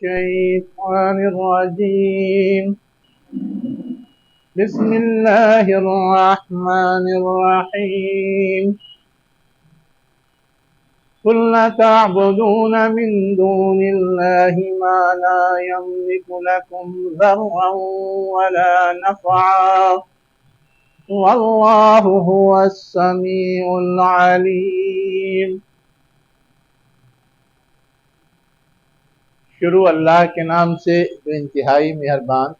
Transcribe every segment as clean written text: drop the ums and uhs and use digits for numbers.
الشيطان الرجيم بسم الله الرحمن الرحيم قل تعبدون من دون الله ما لا يملك لكم ضرا ولا نفعا والله هو السميع العليم۔ شروع اللہ کے نام سے جو انتہائی مہربان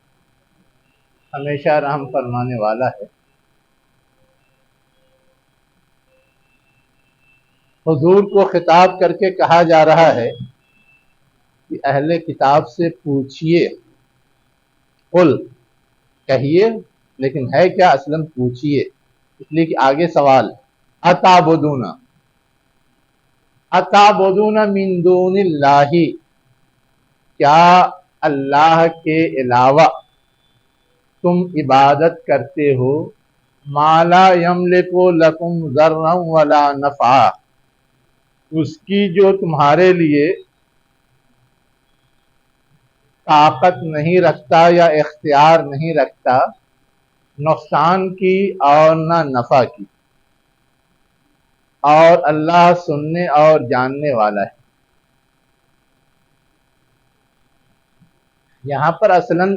ہمیشہ رحم فرمانے والا ہے۔ حضور کو خطاب کر کے کہا جا رہا ہے کہ اہل کتاب سے پوچھئے، قل کہیے، لیکن ہے کیا اصلاً پوچھئے، اس لیے کہ آگے سوال اتعبدون من دون اللہ، کیا اللہ کے علاوہ تم عبادت کرتے ہو ما لا یملک لکم ضرا ولا نفعا، اس کی جو تمہارے لیے طاقت نہیں رکھتا یا اختیار نہیں رکھتا نقصان کی اور نہ نفع کی، اور اللہ سننے اور جاننے والا ہے۔ یہاں پر اصلاً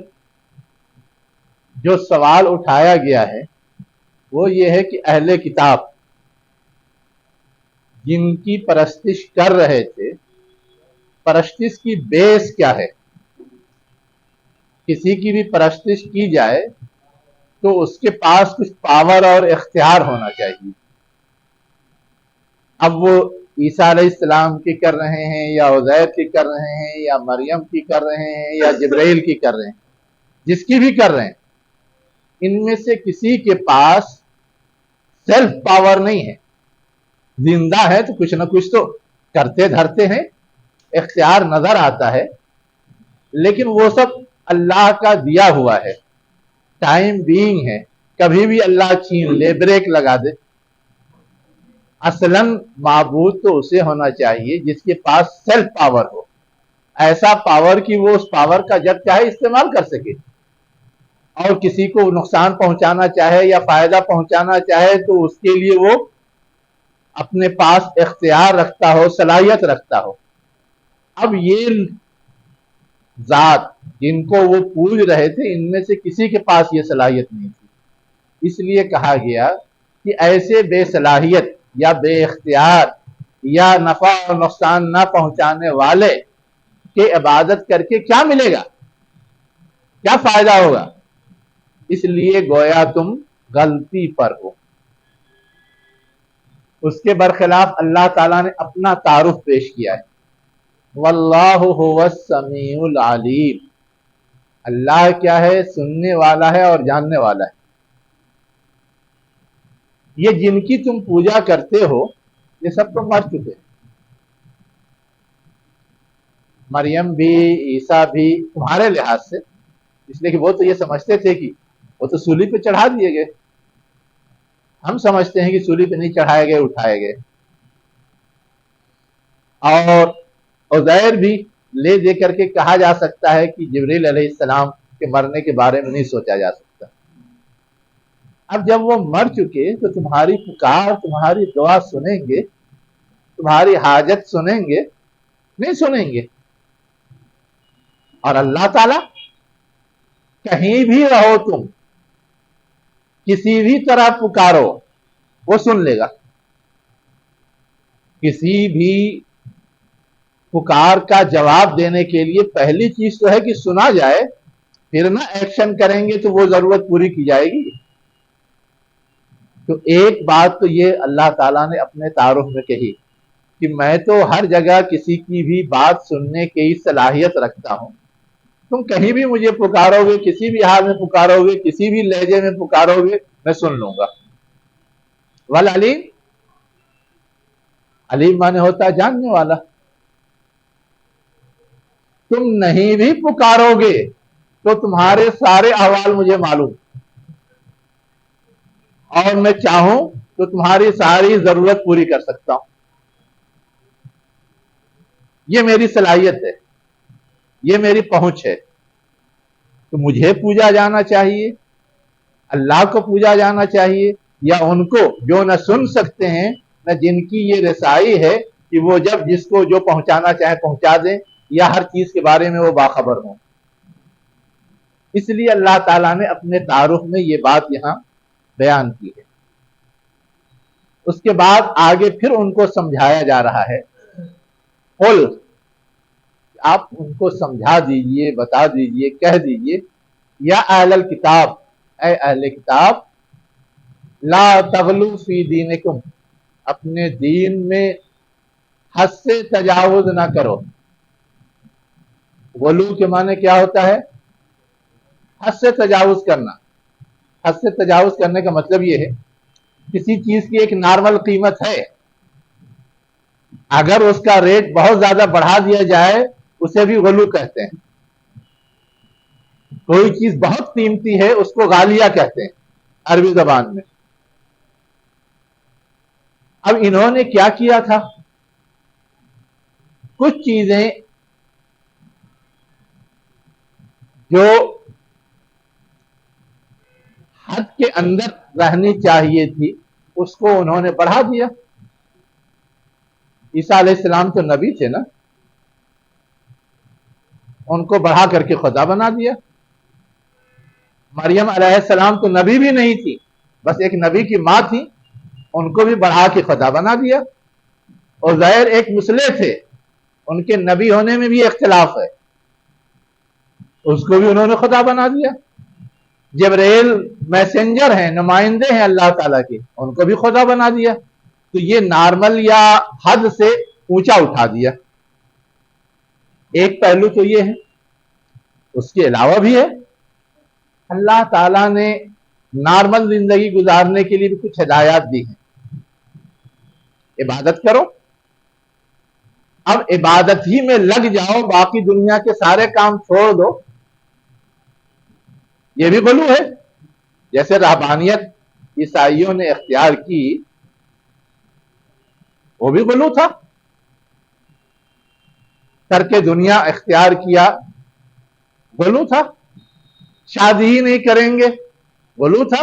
جو سوال اٹھایا گیا ہے وہ یہ ہے کہ اہل کتاب جن کی پرستش کر رہے تھے، پرستش کی بیس کیا ہے؟ کسی کی بھی پرستش کی جائے تو اس کے پاس کچھ پاور اور اختیار ہونا چاہیے۔ اب وہ عیسیٰ علیہ السلام کی کر رہے ہیں یا عزیر کی کر رہے ہیں یا مریم کی کر رہے ہیں یا جبرائیل کی کر رہے ہیں، جس کی بھی کر رہے ہیں، ان میں سے کسی کے پاس سیلف پاور نہیں ہے۔ زندہ ہے تو کچھ نہ کچھ تو کرتے دھرتے ہیں، اختیار نظر آتا ہے، لیکن وہ سب اللہ کا دیا ہوا ہے، ٹائم بینگ ہے، کبھی بھی اللہ چھین لے، بریک لگا دے۔ اصلاً معبود تو اسے ہونا چاہیے جس کے پاس سیلف پاور ہو، ایسا پاور کہ وہ اس پاور کا جب چاہے استعمال کر سکے، اور کسی کو نقصان پہنچانا چاہے یا فائدہ پہنچانا چاہے تو اس کے لیے وہ اپنے پاس اختیار رکھتا ہو، صلاحیت رکھتا ہو۔ اب یہ ذات جن کو وہ پوج رہے تھے، ان میں سے کسی کے پاس یہ صلاحیت نہیں تھی، اس لیے کہا گیا کہ ایسے بے صلاحیت یا بے اختیار یا نفع اور نقصان نہ پہنچانے والے کی عبادت کر کے کیا ملے گا، کیا فائدہ ہوگا؟ اس لیے گویا تم غلطی پر ہو۔ اس کے برخلاف اللہ تعالیٰ نے اپنا تعارف پیش کیا ہے، واللہ هو السمیع العلیم، اللہ کیا ہے؟ سننے والا ہے اور جاننے والا ہے۔ یہ جن کی تم پوجا کرتے ہو یہ سب تو مر چکے ہیں، مریم بھی، عیسیٰ بھی تمہارے لحاظ سے، اس لیے کہ وہ تو یہ سمجھتے تھے کہ وہ تو سولی پہ چڑھا دیے گئے، ہم سمجھتے ہیں کہ سولی پہ نہیں چڑھائے گئے، اٹھائے گئے۔ اور عزیر بھی لے دے کر کے کہا جا سکتا ہے کہ جبرائیل علیہ السلام کے مرنے کے بارے میں نہیں سوچا جا سکتا۔ اب جب وہ مر چکے تو تمہاری پکار، تمہاری دعا سنیں گے؟ تمہاری حاجت سنیں گے؟ نہیں سنیں گے۔ اور اللہ تعالی کہیں بھی رہو، تم کسی بھی طرح پکارو وہ سن لے گا۔ کسی بھی پکار کا جواب دینے کے لیے پہلی چیز تو ہے کہ سنا جائے، پھر نہ ایکشن کریں گے تو وہ ضرورت پوری کی جائے گی۔ تو ایک بات تو یہ اللہ تعالیٰ نے اپنے تعارف میں کہی کہ میں تو ہر جگہ کسی کی بھی بات سننے کی صلاحیت رکھتا ہوں، تم کہیں بھی مجھے پکارو گے، کسی بھی حال میں پکارو گے، کسی بھی لہجے میں پکارو گے، میں سن لوں گا۔ والعلیم، علیم مانے ہوتا ہے جاننے والا۔ تم نہیں بھی پکارو گے تو تمہارے سارے احوال مجھے معلوم، اور میں چاہوں تو تمہاری ساری ضرورت پوری کر سکتا ہوں۔ یہ میری صلاحیت ہے۔ یہ میری پہنچ ہے، تو مجھے پوجا جانا چاہیے، اللہ کو پوجا جانا چاہیے، یا ان کو جو نہ سن سکتے ہیں نہ جن کی یہ رسائی ہے کہ وہ جب جس کو جو پہنچانا چاہے پہنچا دیں، یا ہر چیز کے بارے میں وہ باخبر ہوں؟ اس لیے اللہ تعالیٰ نے اپنے تعارف میں یہ بات یہاں بیان کی ہے۔ اس کے بعد آگے پھر ان کو سمجھایا جا رہا ہے، قل، آپ ان کو سمجھا دیجئے، بتا دیجئے، کہہ دیجئے، یا اہل الکتاب، اے اہل کتاب، لا تغلو فی دینکم، اپنے دین میں حد سے تجاوز نہ کرو۔ غلو کے معنی کیا ہوتا ہے؟ حد سے تجاوز کرنا۔ حد سے تجاوز کرنے کا مطلب یہ ہے، کسی چیز کی ایک نارمل قیمت ہے، اگر اس کا ریٹ بہت زیادہ بڑھا دیا جائے اسے بھی غلو کہتے ہیں۔ کوئی چیز بہت قیمتی ہے اس کو غالیہ کہتے ہیں عربی زبان میں۔ اب انہوں نے کیا کیا تھا؟ کچھ چیزیں جو حد کے اندر رہنی چاہیے تھی اس کو انہوں نے بڑھا دیا۔ عیسیٰ علیہ السلام تو نبی تھے نا، ان کو بڑھا کر کے خدا بنا دیا۔ مریم علیہ السلام تو نبی بھی نہیں تھی، بس ایک نبی کی ماں تھی، ان کو بھی بڑھا کے خدا بنا دیا۔ اور عزیر ایک مسلح تھے، ان کے نبی ہونے میں بھی اختلاف ہے، اس کو بھی انہوں نے خدا بنا دیا۔ جبرائیل میسنجر ہیں، نمائندے ہیں اللہ تعالیٰ کے، ان کو بھی خدا بنا دیا۔ تو یہ نارمل یا حد سے اونچا اٹھا دیا۔ ایک پہلو تو یہ ہے، اس کے علاوہ بھی ہے، اللہ تعالیٰ نے نارمل زندگی گزارنے کے لیے بھی کچھ ہدایات دی ہیں۔ عبادت کرو، اب عبادت ہی میں لگ جاؤ، باقی دنیا کے سارے کام چھوڑ دو، یہ بھی غلو ہے۔ جیسے رہبانیت عیسائیوں نے اختیار کی، وہ بھی غلو تھا۔ ترک دنیا اختیار کیا، غلو تھا۔ شادی ہی نہیں کریں گے، غلو تھا۔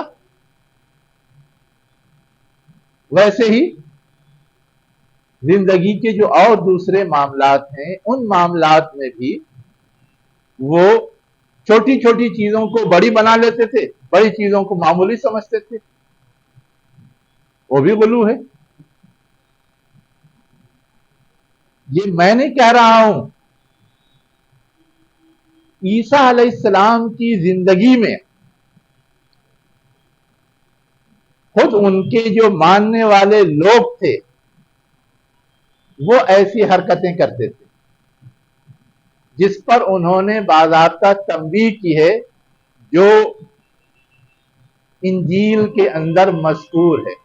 ویسے ہی زندگی کے جو اور دوسرے معاملات ہیں، ان معاملات میں بھی وہ چھوٹی چھوٹی چیزوں کو بڑی بنا لیتے تھے، بڑی چیزوں کو معمولی سمجھتے تھے، وہ بھی غلو ہے۔ یہ میں نہیں کہہ رہا ہوں، عیسیٰ علیہ السلام کی زندگی میں خود ان کے جو ماننے والے لوگ تھے وہ ایسی حرکتیں کرتے تھے جس پر انہوں نے باضابطہ تنبیہ کی ہے، جو انجیل کے اندر مذکور ہے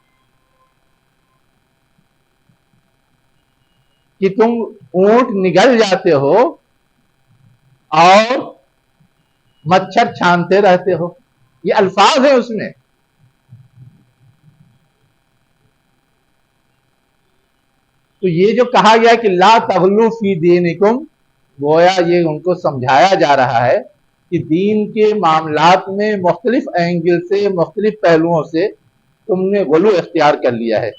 کہ تم اونٹ نگل جاتے ہو اور مچھر چھانتے رہتے ہو، یہ الفاظ ہیں اس میں۔ تو یہ جو کہا گیا کہ لا تغلو فی دینکم، گویا یہ ان کو سمجھایا جا رہا ہے کہ دین کے معاملات میں مختلف اینگل سے، مختلف پہلوؤں سے تم نے غلو اختیار کر لیا ہے۔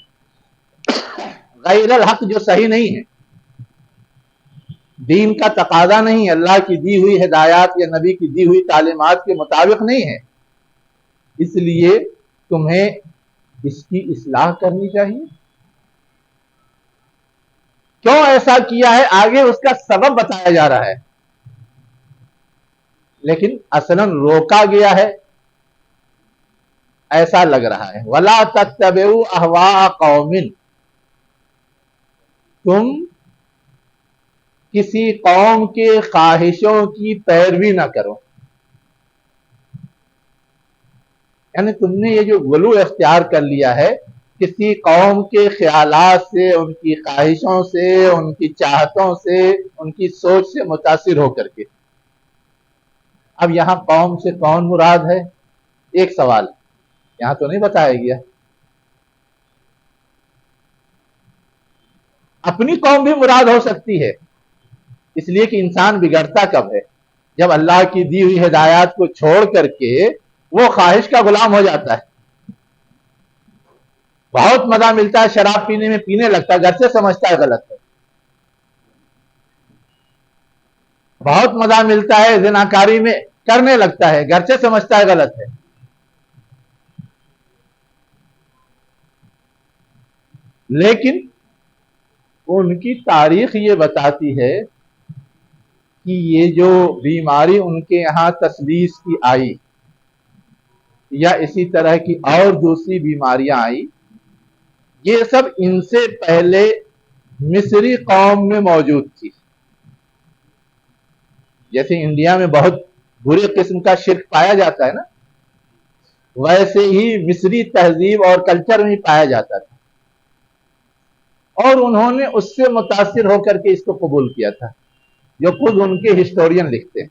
غیر الحق جو صحیح نہیں ہے، دین کا تقاضا نہیں، اللہ کی دی ہوئی ہدایات یا نبی کی دی ہوئی تعلیمات کے مطابق نہیں ہے، اس لیے تمہیں اس کی اصلاح کرنی چاہیے۔ کیوں ایسا کیا ہے آگے اس کا سبب بتایا جا رہا ہے، لیکن اصلاً روکا گیا ہے ایسا لگ رہا ہے۔ وَلَا تَتَّبِعُوا أَهْوَاءَ قَوْمٍ، تم کسی قوم کے خواہشوں کی پیروی نہ کرو، یعنی تم نے یہ جو غلو اختیار کر لیا ہے کسی قوم کے خیالات سے، ان کی خواہشوں سے، ان کی چاہتوں سے، ان کی سوچ سے متاثر ہو کر کے۔ اب یہاں قوم سے کون مراد ہے؟ ایک سوال یہاں تو نہیں بتایا گیا۔ اپنی قوم بھی مراد ہو سکتی ہے، اس لیے کہ انسان بگڑتا کب ہے؟ جب اللہ کی دی ہوئی ہدایات کو چھوڑ کر کے وہ خواہش کا غلام ہو جاتا ہے۔ بہت مزہ ملتا ہے شراب پینے میں، پینے لگتا ہے، گھر سے سمجھتا ہے غلط ہے۔ بہت مزہ ملتا ہے زناکاری میں، کرنے لگتا ہے، گھر سے سمجھتا ہے غلط ہے۔ لیکن ان کی تاریخ یہ بتاتی ہے کہ یہ جو بیماری ان کے یہاں تسلیس کی آئی یا اسی طرح کی اور دوسری بیماریاں آئی، یہ سب ان سے پہلے مصری قوم میں موجود تھی۔ جیسے انڈیا میں بہت برے قسم کا شرک پایا جاتا ہے نا، ویسے ہی مصری تہذیب اور کلچر میں پایا جاتا تھا، اور انہوں نے اس سے متاثر ہو کر کے اس کو قبول کیا تھا، جو خود ان کے ہسٹورین لکھتے ہیں۔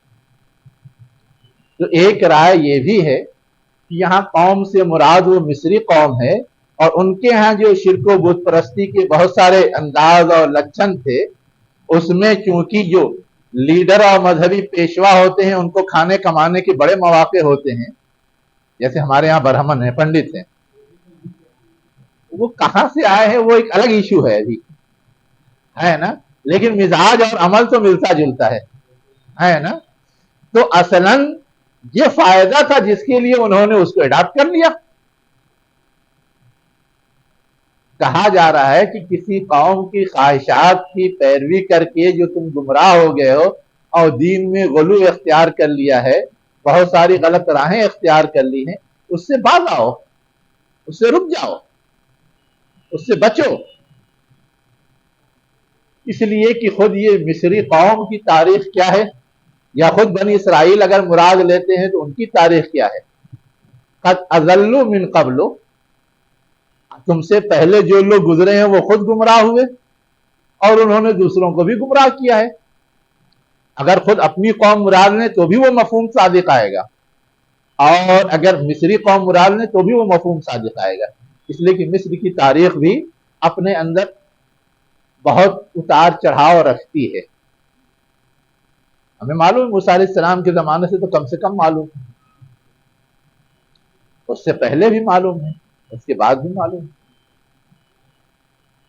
تو ایک رائے یہ بھی ہے کہ یہاں قوم سے مراد وہ مصری قوم ہے، اور ان کے ہاں جو شرک و بت پرستی کے بہت سارے انداز اور لچھن تھے، اس میں چونکہ جو لیڈر اور مذہبی پیشوا ہوتے ہیں ان کو کھانے کمانے کے بڑے مواقع ہوتے ہیں، جیسے ہمارے یہاں برہمن ہیں، پنڈت ہیں، وہ کہاں سے آئے ہیں وہ ایک الگ ایشو ہے ابھی، ہے نا، لیکن مزاج اور عمل تو ملتا جلتا ہے نا۔ تو اصلاً یہ فائدہ تھا جس کے لیے انہوں نے اس کو اڈاپٹ کر لیا۔ کہا جا رہا ہے کہ کسی قوم کی خواہشات کی پیروی کر کے جو تم گمراہ ہو گئے ہو اور دین میں غلو اختیار کر لیا ہے، بہت ساری غلط راہیں اختیار کر لی ہیں، اس سے باز آؤ، اس سے رک جاؤ، اس سے بچو۔ اس لیے کہ خود یہ مصری قوم کی تاریخ کیا ہے، یا خود بنی اسرائیل اگر مراد لیتے ہیں تو ان کی تاریخ کیا ہے؟ قد اضلوا من قبل، تم سے پہلے جو لوگ گزرے ہیں وہ خود گمراہ ہوئے اور انہوں نے دوسروں کو بھی گمراہ کیا ہے۔ اگر خود اپنی قوم مراد لیں تو بھی وہ مفہوم صادق آئے گا، اور اگر مصری قوم مراد لیں تو بھی وہ مفہوم صادق آئے گا، اس لیے کہ مصر کی تاریخ بھی اپنے اندر بہت اتار چڑھاؤ رکھتی ہے۔ ہمیں معلوم ہے موسیٰ علیہ السلام کے زمانے سے تو کم سے کم معلوم ہے، اس سے پہلے بھی معلوم ہے، اس کے بعد بھی معلوم ہے،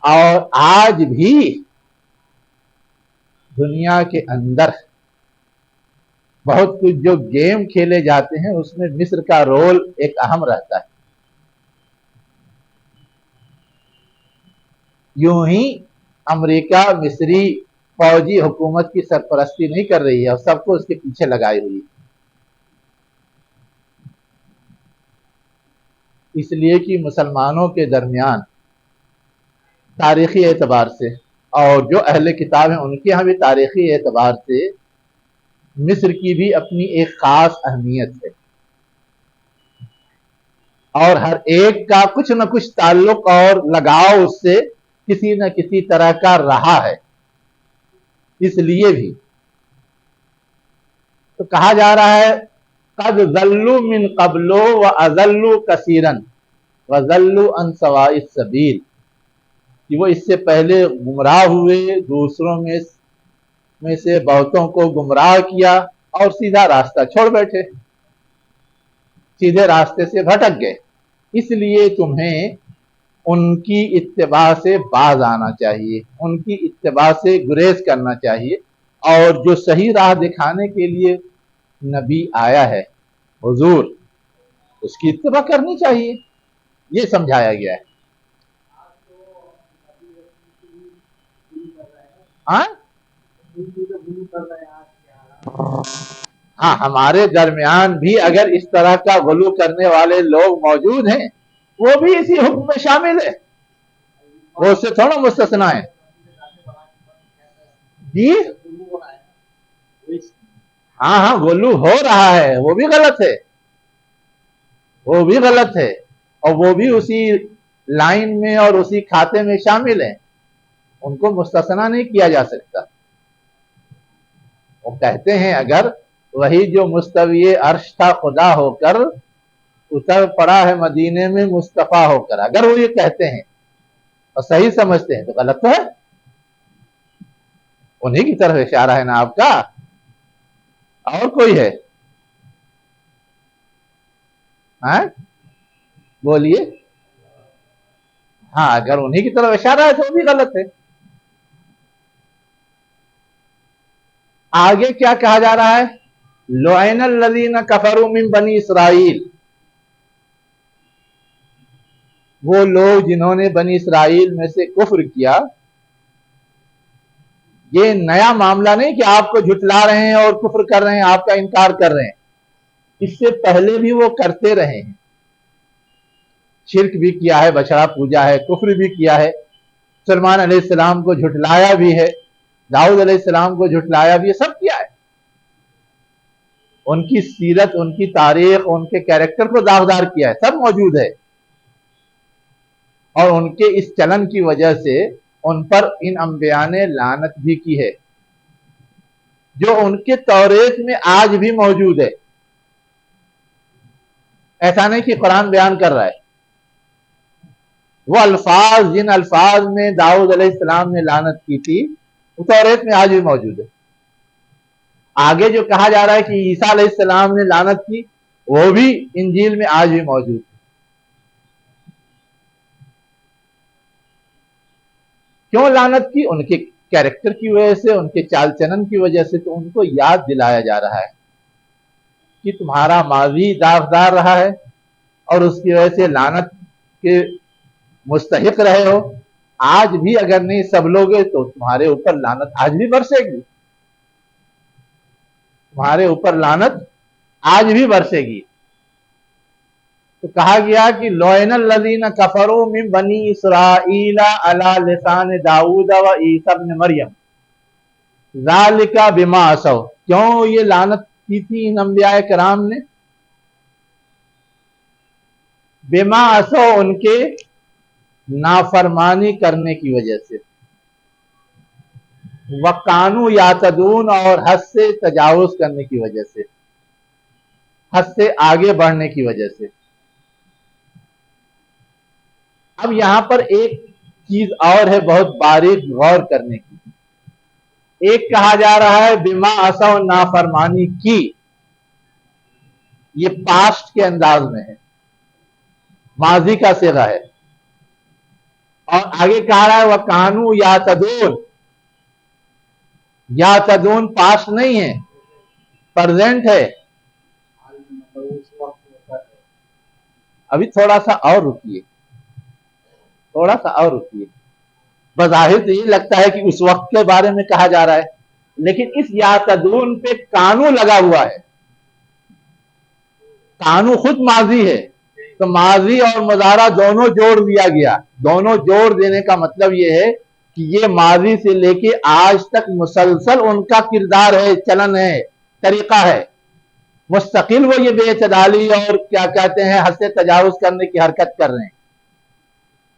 اور آج بھی دنیا کے اندر بہت کچھ جو گیم کھیلے جاتے ہیں اس میں مصر کا رول ایک اہم رہتا ہے۔ یوں ہی امریکہ مصری فوجی حکومت کی سرپرستی نہیں کر رہی ہے اور سب کو اس کے پیچھے لگائی ہوئی ہے، اس لیے کہ مسلمانوں کے درمیان تاریخی اعتبار سے، اور جو اہل کتاب ہیں ان کے ہاں بھی تاریخی اعتبار سے مصر کی بھی اپنی ایک خاص اہمیت ہے، اور ہر ایک کا کچھ نہ کچھ تعلق اور لگاؤ اس سے کسی نہ کسی طرح کا رہا ہے۔ اس لیے بھی تو کہا جا رہا ہے قد ضلوا من قبل واضلوا كثيرا وضلوا عن سواء السبيل، کہ وہ اس سے پہلے گمراہ ہوئے، دوسروں میں سے بہتوں کو گمراہ کیا اور سیدھا راستہ چھوڑ بیٹھے، سیدھے راستے سے بھٹک گئے۔ اس لیے تمہیں ان کی اتباع سے باز آنا چاہیے، ان کی اتباع سے گریز کرنا چاہیے، اور جو صحیح راہ دکھانے کے لیے نبی آیا ہے حضور، اس کی اتباع کرنی چاہیے، یہ سمجھایا گیا ہے۔ ہاں، ہمارے درمیان بھی اگر اس طرح کا غلو کرنے والے لوگ موجود ہیں، وہ بھی اسی حکم میں شامل ہے، وہ اس سے تھوڑا مستثنا ہے۔ جی ہاں غلو ہو رہا ہے، وہ بھی غلط ہے، وہ بھی غلط ہے، اور وہ بھی اسی لائن میں اور اسی کھاتے میں شامل ہیں، ان کو مستثنا نہیں کیا جا سکتا۔ وہ کہتے ہیں اگر وہی جو مستوی عرش تھا خدا ہو کر اتر پڑا ہے مدینے میں مصطفیٰ ہو کر، اگر وہ یہ کہتے ہیں اور صحیح سمجھتے ہیں تو غلط تو ہے۔ انہی کی طرف اشارہ ہے نا آپ کا، اور کوئی ہے؟ ہاں بولیے. ہاں اگر انہی کی طرف اشارہ ہے تو وہ بھی غلط ہے. آگے کیا کہا جا رہا ہے؟ لعن الذین کفروا من بنی اسرائیل، وہ لوگ جنہوں نے بنی اسرائیل میں سے کفر کیا. یہ نیا معاملہ نہیں کہ آپ کو جھٹلا رہے ہیں اور کفر کر رہے ہیں، آپ کا انکار کر رہے ہیں. اس سے پہلے بھی وہ کرتے رہے ہیں، شرک بھی کیا ہے، بچڑا پوجا ہے، کفر بھی کیا ہے، سلیمان علیہ السلام کو جھٹلایا بھی ہے، داؤد علیہ السلام کو جھٹلایا بھی ہے، سب کیا ہے. ان کی سیرت، ان کی تاریخ، ان کے کیریکٹر کو داغدار کیا ہے، سب موجود ہے. اور ان کے اس چلن کی وجہ سے ان پر ان انبیاء نے لعنت بھی کی ہے، جو ان کے توریت میں آج بھی موجود ہے. ایسا نہیں کہ قرآن بیان کر رہا ہے. وہ الفاظ، جن الفاظ میں داؤد علیہ السلام نے لعنت کی تھی، وہ توریت میں آج بھی موجود ہے. آگے جو کہا جا رہا ہے کہ عیسیٰ علیہ السلام نے لعنت کی، وہ بھی انجیل میں آج بھی موجود ہے. کیوں لعنت کی؟ ان کے کیریکٹر کی وجہ سے، ان کے چال چلن کی وجہ سے. تو ان کو یاد دلایا جا رہا ہے کہ تمہارا ماضی داغدار رہا ہے اور اس کی وجہ سے لعنت کے مستحق رہے ہو. آج بھی اگر نہیں سب لوگ تو تمہارے اوپر لعنت آج بھی برسے گی، تمہارے اوپر لعنت آج بھی برسے گی. تو کہا گیا کہ لعن الذین کفروا من بنی اسرائیل علی لسان داؤد و عیسی ابن مریم ذالک بما عصوا. کیوں یہ لعنت کی تھی ان انبیاء کرام نے؟ بما عصوا، ان کے نافرمانی کرنے کی وجہ سے، وَقَانُوا یعتدون، اور حد سے تجاوز کرنے کی وجہ سے، حد سے آگے بڑھنے کی وجہ سے. اب یہاں پر ایک چیز اور ہے بہت باریک غور کرنے کی. ایک کہا جا رہا ہے بما عصوا، نافرمانی کی، یہ پاسٹ کے انداز میں ہے، ماضی کا صیغہ ہے. اور آگے کہا رہا ہے وَقَانُوا یعتدون. یعتدون پاسٹ نہیں ہے، پرزینٹ ہے. ابھی تھوڑا سا اور رکیے، تھوڑا سا اور رکیے. بظاہر تو یہ لگتا ہے کہ اس وقت کے بارے میں کہا جا رہا ہے، لیکن اس یعتدون پہ کانو لگا ہوا ہے. کانو خود ماضی ہے، تو ماضی اور مضارع دونوں جوڑ دیا گیا. دونوں جوڑ دینے کا مطلب یہ ہے کہ یہ ماضی سے لے کے آج تک مسلسل ان کا کردار ہے، چلن ہے، طریقہ ہے. مستقل وہ یہ بے اعتدالی اور کیا کہتے ہیں حد سے تجاوز کرنے کی حرکت کر رہے ہیں.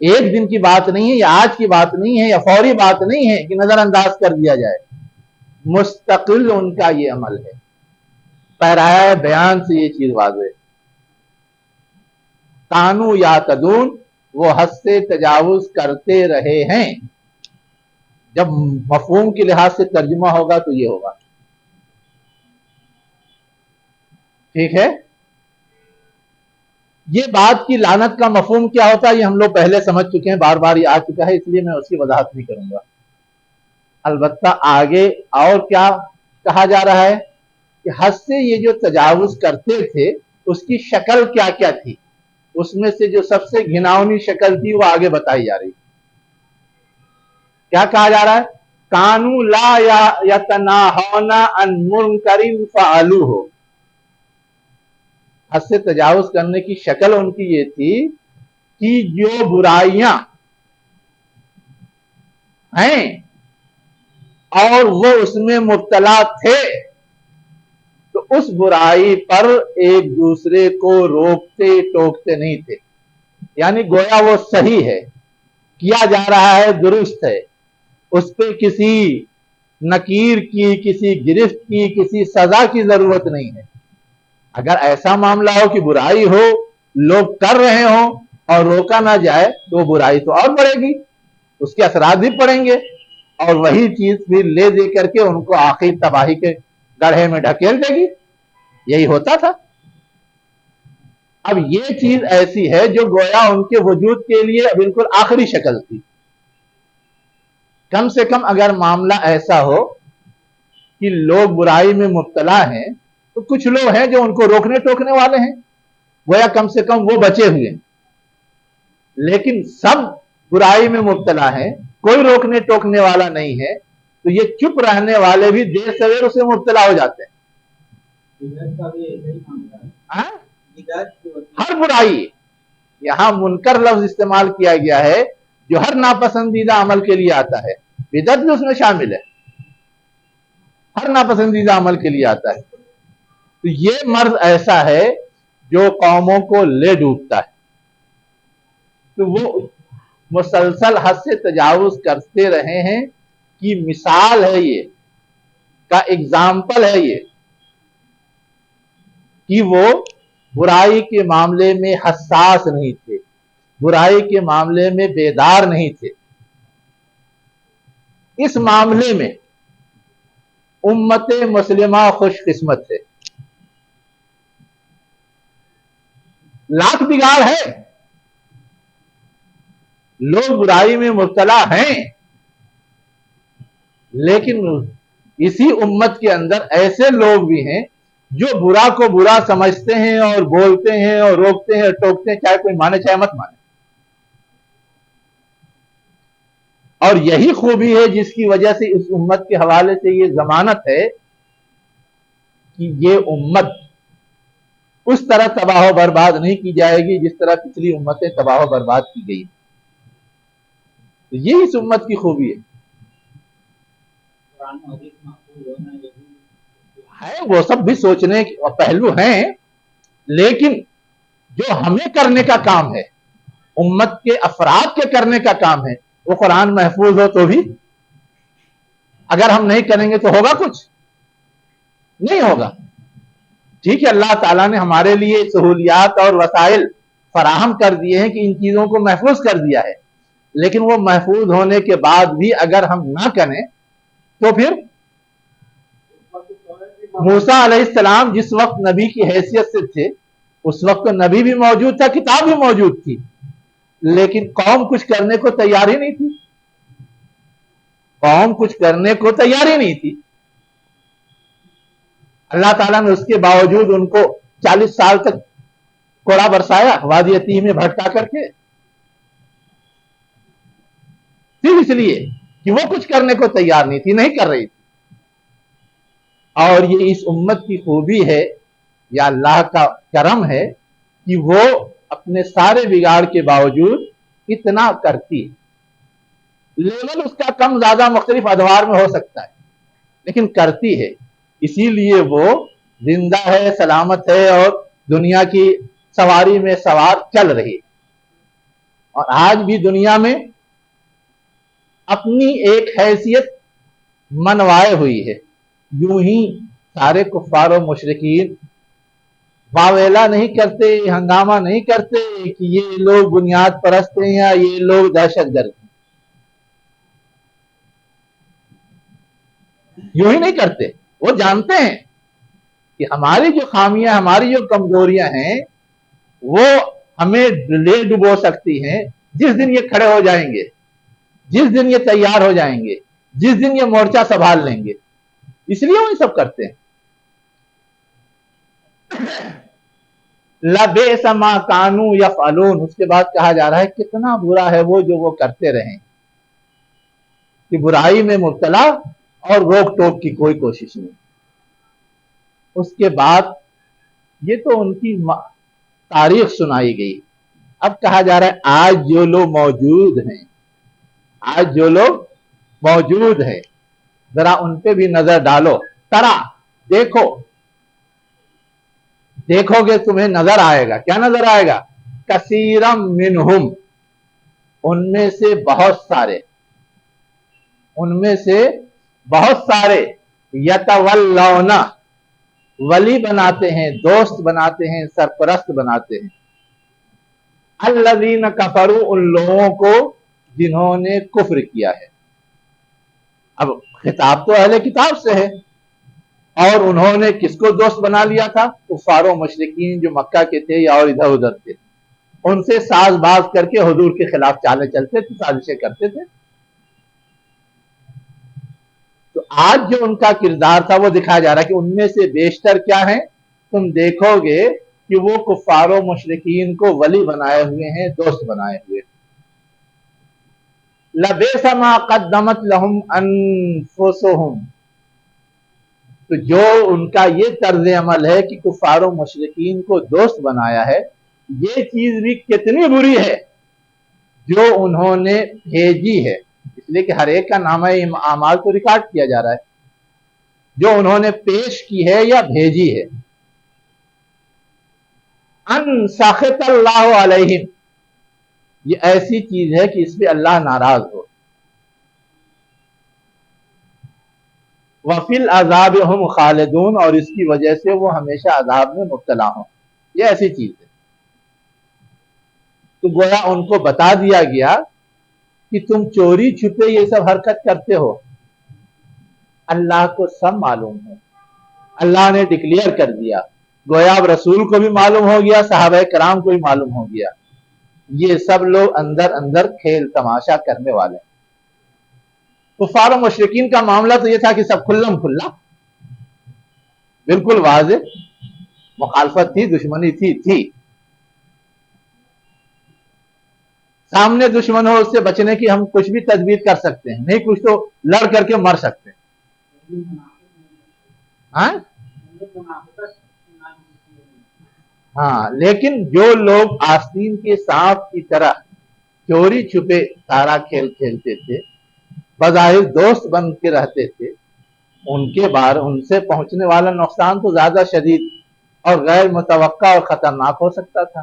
ایک دن کی بات نہیں ہے، یا آج کی بات نہیں ہے، یا فوری بات نہیں ہے کہ نظر انداز کر دیا جائے. مستقل ان کا یہ عمل ہے. پیرایہ بیان سے یہ چیز واضح ہے. کانو یعتدون، وہ حد سے تجاوز کرتے رہے ہیں. جب مفہوم کے لحاظ سے ترجمہ ہوگا تو یہ ہوگا. ٹھیک ہے؟ یہ بات کی لعنت کا مفہوم کیا ہوتا ہے یہ ہم لوگ پہلے سمجھ چکے ہیں، بار بار یہ آ چکا ہے، اس لیے میں اس کی وضاحت نہیں کروں گا. البتہ آگے اور کیا کہا جا رہا ہے کہ حد سے یہ جو تجاوز کرتے تھے اس کی شکل کیا کیا تھی. اس میں سے جو سب سے گھناؤنی شکل تھی وہ آگے بتائی جا رہی. کیا کہا جا رہا ہے؟ کانو لا یتناہون عن منکر فعلوہ. حد سے تجاوز کرنے کی شکل ان کی یہ تھی کہ جو برائیاں ہیں اور وہ اس میں مبتلا تھے تو اس برائی پر ایک دوسرے کو روکتے ٹوکتے نہیں تھے. یعنی گویا وہ صحیح ہے، کیا جا رہا ہے، درست ہے، اس پہ کسی نکیر کی، کسی گرفت کی، کسی سزا کی ضرورت نہیں ہے. اگر ایسا معاملہ ہو کہ برائی ہو، لوگ کر رہے ہوں اور روکا نہ جائے تو برائی تو اور بڑھے گی، اس کے اثرات بھی پڑیں گے. اور وہی چیز پھر لے دے کر کے ان کو آخر تباہی کے گڑھے میں ڈھکیل دے گی. یہی ہوتا تھا. اب یہ چیز ایسی ہے جو گویا ان کے وجود کے لیے بالکل آخری شکل تھی. کم سے کم اگر معاملہ ایسا ہو کہ لوگ برائی میں مبتلا ہیں تو کچھ لوگ ہیں جو ان کو روکنے ٹوکنے والے ہیں، گویا کم سے کم وہ بچے ہوئے ہیں. لیکن سب برائی میں مبتلا ہیں، کوئی روکنے ٹوکنے والا نہیں ہے، تو یہ چپ رہنے والے بھی دیر سویر اسے مبتلا ہو جاتے ہیں. ہر برائی، یہاں منکر لفظ استعمال کیا گیا ہے جو ہر ناپسندیدہ عمل کے لیے آتا ہے. بدعت بھی اس میں شامل ہے، ہر ناپسندیدہ عمل کے لیے آتا ہے. تو یہ مرض ایسا ہے جو قوموں کو لے ڈوبتا ہے. تو وہ مسلسل حد سے تجاوز کرتے رہے ہیں کہ مثال ہے، یہ کا اگزامپل ہے یہ کہ وہ برائی کے معاملے میں حساس نہیں تھے، برائی کے معاملے میں بیدار نہیں تھے. اس معاملے میں امت مسلمہ خوش قسمت ہے. لاکھ بگاڑ ہے، لوگ برائی میں مبتلا ہیں، لیکن اسی امت کے اندر ایسے لوگ بھی ہیں جو برا کو برا سمجھتے ہیں اور بولتے ہیں اور روکتے ہیں اور ٹوکتے ہیں، چاہے کوئی مانے چاہے مت مانے. اور یہی خوبی ہے جس کی وجہ سے اس امت کے حوالے سے یہ ضمانت ہے کہ یہ امت اس طرح تباہ و برباد نہیں کی جائے گی جس طرح پچھلی امتیں تباہ و برباد کی گئی. یہ اس امت کی خوبی ہے. وہ سب بھی سوچنے کے پہلو ہیں، لیکن جو ہمیں کرنے کا کام ہے، امت کے افراد کے کرنے کا کام ہے، وہ قرآن محفوظ ہو تو بھی اگر ہم نہیں کریں گے تو ہوگا کچھ نہیں ہوگا. ٹھیک ہے، اللہ تعالیٰ نے ہمارے لیے سہولیات اور وسائل فراہم کر دیے ہیں کہ ان چیزوں کو محفوظ کر دیا ہے، لیکن وہ محفوظ ہونے کے بعد بھی اگر ہم نہ کریں تو پھر موسیٰ علیہ السلام جس وقت نبی کی حیثیت سے تھے اس وقت نبی بھی موجود تھا، کتاب بھی موجود تھی، لیکن قوم کچھ کرنے کو تیار ہی نہیں تھی. قوم کچھ کرنے کو تیار ہی نہیں تھی. اللہ تعالیٰ نے اس کے باوجود ان کو 40 سال تک کوڑا برسایا وادی تیہ میں بھٹکا کر کے، صرف اس لیے کہ وہ کچھ کرنے کو تیار نہیں تھی، نہیں کر رہی تھی. اور یہ اس امت کی خوبی ہے یا اللہ کا کرم ہے کہ وہ اپنے سارے بگاڑ کے باوجود اتنا کرتی ہے. لیول اس کا کم زیادہ مختلف ادوار میں ہو سکتا ہے، لیکن کرتی ہے. اسی لیے وہ زندہ ہے، سلامت ہے اور دنیا کی سواری میں سوار چل رہی. اور آج بھی دنیا میں اپنی ایک حیثیت منوائے ہوئی ہے. یوں ہی سارے کفار و مشرکین واویلا نہیں کرتے، ہنگامہ نہیں کرتے کہ یہ لوگ بنیاد پرست ہیں یا یہ لوگ دہشت گرد ہیں. یوں ہی نہیں کرتے. وہ جانتے ہیں کہ ہماری جو خامیاں، ہماری جو کمزوریاں ہیں وہ ہمیں لے ڈبو سکتی ہیں. جس دن یہ کھڑے ہو جائیں گے، جس دن یہ تیار ہو جائیں گے، جس دن یہ مورچہ سنبھال لیں گے، اس لیے وہ سب کرتے ہیں. لَبِئْسَ مَا كَانُوا يَفْعَلُونَ. اس کے بعد کہا جا رہا ہے کتنا برا ہے وہ جو وہ کرتے رہیں، کہ برائی میں مبتلا اور روک ٹوک کی کوئی کوشش نہیں. اس کے بعد یہ تو ان کی تاریخ سنائی گئی. اب کہا جا رہا ہے آج جو لوگ موجود ہیں، آج جو لوگ موجود ہیں ذرا ان پہ بھی نظر ڈالو. ترا دیکھو، دیکھو گے تمہیں نظر آئے گا. کیا نظر آئے گا؟ کثیرم منہم، ان میں سے بہت سارے، ان میں سے بہت سارے یتولون، ولی بناتے ہیں، دوست بناتے ہیں، سرپرست بناتے ہیں. الذین کفروا، ان لوگوں کو جنہوں نے کفر کیا ہے. اب خطاب تو اہل کتاب سے ہے، اور انہوں نے کس کو دوست بنا لیا تھا؟ کفار و مشرکین جو مکہ کے تھے یا اور ادھر ادھر تھے، ان سے ساز باز کر کے حضور کے خلاف چالیں چلتے تھے، سازشیں کرتے تھے۔ تو آج جو ان کا کردار تھا وہ دکھایا جا رہا ہے کہ ان میں سے بیشتر کیا ہیں؟ تم دیکھو گے کہ وہ کفار و مشرکین کو ولی بنائے ہوئے ہیں، دوست بنائے ہوئے ہیں۔ لَبِئْسَ مَا قَدَّمَتْ لَهُمْ أَنفُسُهُمْ، تو جو ان کا یہ طرز عمل ہے کہ کفار و مشرکین کو دوست بنایا ہے، یہ چیز بھی کتنی بری ہے جو انہوں نے بھیجی ہے، اس لیے کہ ہر ایک کا نامہ اعمال تو ریکارڈ کیا جا رہا ہے، جو انہوں نے پیش کی ہے یا بھیجی ہے۔ ان سخط اللہ علیہم، یہ ایسی چیز ہے کہ اس پہ اللہ ناراض ہو۔ وفی العذاب ہم خالدون، اور اس کی وجہ سے وہ ہمیشہ عذاب میں مبتلا ہوں، یہ ایسی چیز ہے۔ تو گویا ان کو بتا دیا گیا کہ تم چوری چھپے یہ سب حرکت کرتے ہو، اللہ کو سب معلوم ہے، اللہ نے ڈکلیئر کر دیا، گویا اب رسول کو بھی معلوم ہو گیا، صحابہ کرام کو بھی معلوم ہو گیا، یہ سب لوگ اندر اندر کھیل تماشا کرنے والے ہیں۔ کفار و مشرکین کا معاملہ تو یہ تھا کہ سب کھلم کھلا، بالکل واضح مخالفت تھی، دشمنی تھی۔ سامنے دشمن ہو اس سے بچنے کی ہم کچھ بھی تدبیر کر سکتے ہیں، نہیں کچھ تو لڑ کر کے مر سکتے ہیں۔ ہاں، لیکن جو لوگ آستین کے سانپ کی طرح چوری چھپے سارا کھیل کھیلتے تھے، بظاہر دوست بن کے رہتے تھے، ان کے بار ان سے پہنچنے والا نقصان تو زیادہ شدید اور غیر متوقع اور خطرناک ہو سکتا تھا۔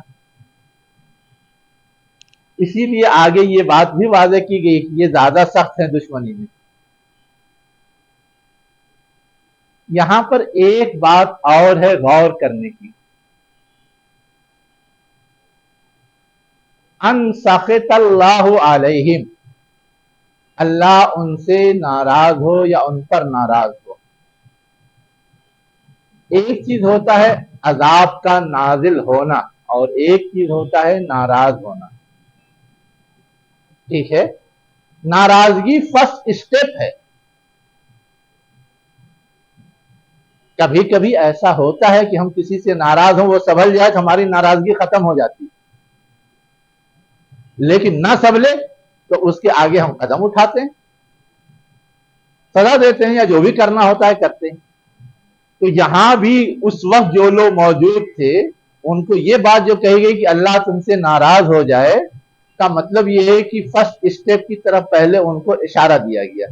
اسی لیے آگے یہ بات بھی واضح کی گئی کہ یہ زیادہ سخت ہے دشمنی میں۔ یہاں پر ایک بات اور ہے غور کرنے کی، ان سخط اللہ علیہم، اللہ ان سے ناراض ہو یا ان پر ناراض ہو۔ ایک چیز ہوتا ہے عذاب کا نازل ہونا، اور ایک چیز ہوتا ہے ناراض ہونا، ٹھیک ہے؟ ناراضگی فرسٹ اسٹیپ ہے۔ کبھی کبھی ایسا ہوتا ہے کہ ہم کسی سے ناراض ہوں، وہ سنبھل جائے تو ہماری ناراضگی ختم ہو جاتی، لیکن نہ سنبھلے تو اس کے آگے ہم قدم اٹھاتے ہیں، سزا دیتے ہیں یا جو بھی کرنا ہوتا ہے کرتے ہیں۔ تو یہاں بھی اس وقت جو لوگ موجود تھے ان کو یہ بات جو کہی گئی کہ اللہ تم سے ناراض ہو جائے، کا مطلب یہ ہے کہ فرسٹ اسٹیپ کی طرف پہلے ان کو اشارہ دیا گیا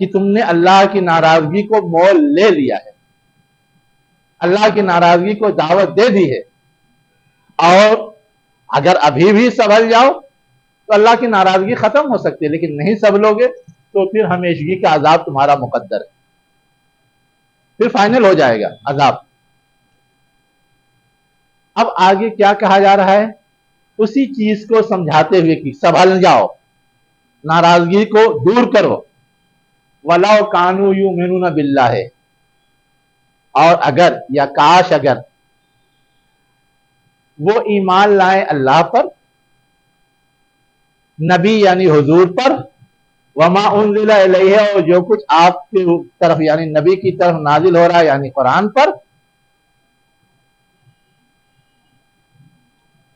کہ تم نے اللہ کی ناراضگی کو مول لے لیا ہے، اللہ کی ناراضگی کو دعوت دے دی ہے، اور اگر ابھی بھی سنبھل جاؤ تو اللہ کی ناراضگی ختم ہو سکتی ہے، لیکن نہیں سنبھلو گے تو پھر ہمیشگی کا عذاب تمہارا مقدر ہے، پھر فائنل ہو جائے گا عذاب۔ اب آگے کیا کہا جا رہا ہے؟ اسی چیز کو سمجھاتے ہوئے کہ سنبھل جاؤ، ناراضگی کو دور کرو۔ وَلَوْ كَانُوا يُؤْمِنُونَ بِاللَّهِ، اور اگر یا کاش اگر وہ ایمان لائیں اللہ پر، نبی یعنی حضور پر، وما انزل الیہ، اور جو کچھ آپ کی طرف یعنی نبی کی طرف نازل ہو رہا ہے یعنی قرآن پر،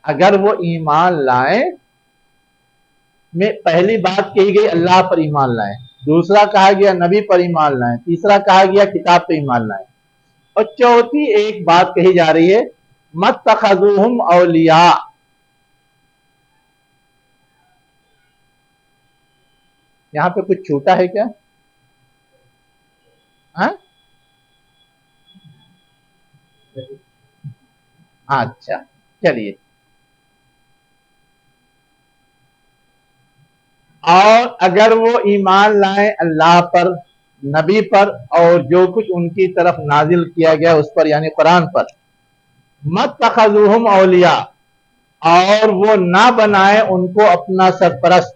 اگر وہ ایمان لائیں، میں پہلی بات کہی گئی اللہ پر ایمان لائیں، دوسرا کہا گیا نبی پر ایمان لائیں، تیسرا کہا گیا کتاب پہ ایمان لائیں، اور چوتھی ایک بات کہی جا رہی ہے مَتَّخَذُوهُمْ اولیاء۔ یہاں پہ کچھ چھوٹا ہے کیا؟ اچھا چلیے۔ اور اگر وہ ایمان لائیں اللہ پر، نبی پر، اور جو کچھ ان کی طرف نازل کیا گیا اس پر یعنی قرآن پر، مَتَّخَذُوهُمْ اولیاء، اور وہ نہ بنائے ان کو اپنا سرپرست،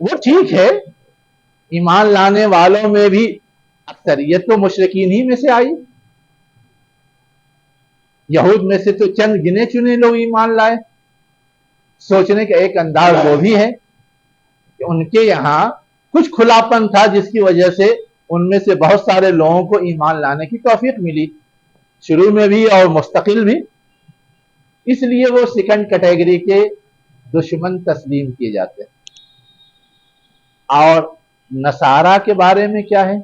وہ ٹھیک ہے، ایمان لانے والوں میں بھی اکثریت تو مشرکین ہی میں سے آئی، یہود میں سے تو چند گنے چنے لوگ ایمان لائے۔ سوچنے کا ایک انداز وہ بھی ہے کہ ان کے یہاں کچھ کھلاپن تھا جس کی وجہ سے ان میں سے بہت سارے لوگوں کو ایمان لانے کی توفیق ملی، شروع میں بھی اور مستقل بھی، اس لیے وہ سیکنڈ کیٹیگری کے دشمن تسلیم کیے جاتے ہیں۔ اور نصارہ کے بارے میں کیا ہے؟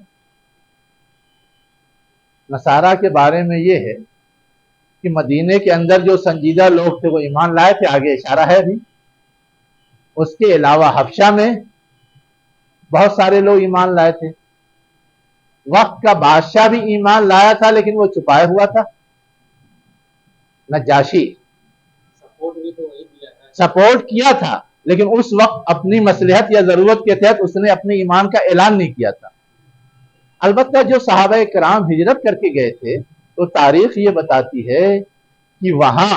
نصارہ کے بارے میں یہ ہے کہ مدینے کے اندر جو سنجیدہ لوگ تھے وہ ایمان لائے تھے، آگے اشارہ ہے بھی۔ اس کے علاوہ حبشہ میں بہت سارے لوگ ایمان لائے تھے، وقت کا بادشاہ بھی ایمان لایا تھا لیکن وہ چھپائے ہوا تھا، نجاشی سپورٹ بھی تو وہی کیا تھا۔ سپورٹ کیا تھا لیکن اس وقت اپنی مصلحت یا ضرورت کے تحت اس نے اپنے ایمان کا اعلان نہیں کیا تھا۔ البتہ جو صحابہ کرام ہجرت کر کے گئے تھے تو تاریخ یہ بتاتی ہے کہ وہاں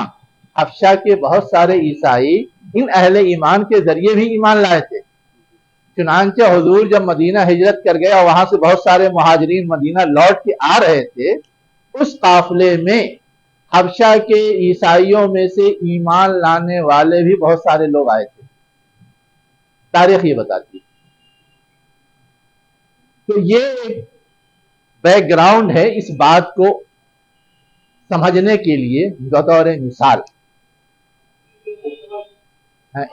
حبشہ کے بہت سارے عیسائی ان اہل ایمان کے ذریعے بھی ایمان لائے تھے۔ چنانچہ حضور جب مدینہ ہجرت کر گئے اور وہاں سے بہت سارے مہاجرین مدینہ لوٹ کے آ رہے تھے، اس قافلے میں حبشہ کے عیسائیوں میں سے ایمان لانے والے بھی بہت سارے لوگ آئے تھے، تاریخ یہ بتاتی ہے۔ تو یہ بیک گراؤنڈ ہے اس بات کو سمجھنے کے لیے بطور مثال۔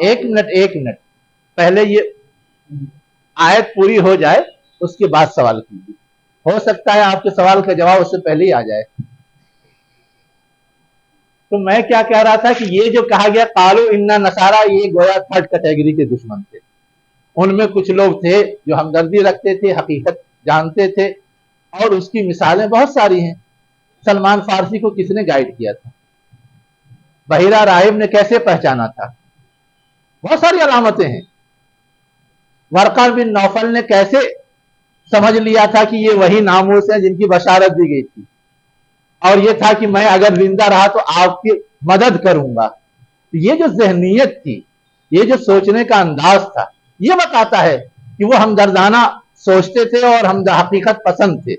ایک منٹ پہلے یہ آیت پوری ہو جائے اس کے بعد سوال کیجیے، ہو سکتا ہے آپ کے سوال کا جواب اس سے پہلے ہی آ جائے۔ تو میں کیا کہہ رہا تھا کہ یہ جو کہا گیا قالو انا نصارا، یہ گویا تھرڈ کیٹیگری کے دشمن تھے۔ ان میں کچھ لوگ تھے جو ہمدردی رکھتے تھے، حقیقت جانتے تھے، اور اس کی مثالیں بہت ساری ہیں۔ سلمان فارسی کو کس نے گائیڈ کیا تھا؟ بحیرہ راہب نے کیسے پہچانا تھا؟ بہت ساری علامتیں ہیں۔ ورقہ بن نوفل نے کیسے سمجھ لیا تھا کہ یہ وہی ناموس ہیں جن کی بشارت دی گئی تھی، اور یہ تھا کہ میں اگر زندہ رہا تو آپ کی مدد کروں گا۔ یہ جو ذہنیت تھی، یہ جو سوچنے کا انداز تھا، یہ بتاتا ہے کہ وہ ہمدردانہ سوچتے تھے اور ہم حقیقت پسند تھے۔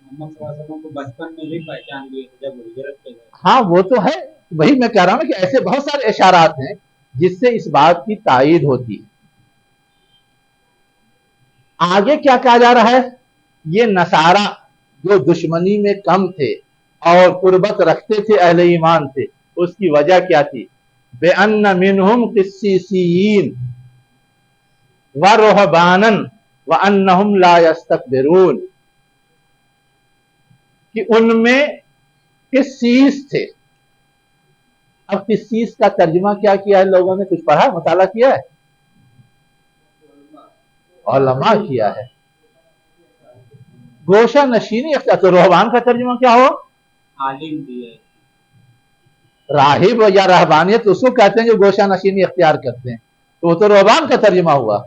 محمد صلی اللہ علیہ وسلم کو بچپن میں بھی پہچان لیے تھے جب وہ ہجرت پہ گئے۔ ہاں وہ تو ہے، وہی میں کہہ رہا ہوں کہ ایسے بہت سارے اشارات ہیں جس سے اس بات کی تائید ہوتی ہے۔ آگے کیا کہا جا رہا ہے؟ یہ نصارہ جو دشمنی میں کم تھے اور قربت رکھتے تھے اہل ایمان سے، اس کی وجہ کیا تھی؟ بِأَنَّ مِنْهُمْ قِسِّيسِيِّينَ وَرُهْبَانًا وَأَنَّهُمْ لَا يَسْتَكْبِرُونَ، کہ ان میں قسیس تھے۔ اب قسیس کا ترجمہ کیا کیا ہے لوگوں نے؟ کچھ پڑھا، مطالعہ کیا ہے؟ علماء کیا ہے۔ گوشہ نشینی اختیار، تو رہبان کا ترجمہ کیا ہو؟ عالم بھی ہے۔ راہب یا رہبانیت اس کو کہتے ہیں جو گوشہ نشینی اختیار کرتے ہیں، تو وہ تو رہبان کا ترجمہ ہوا۔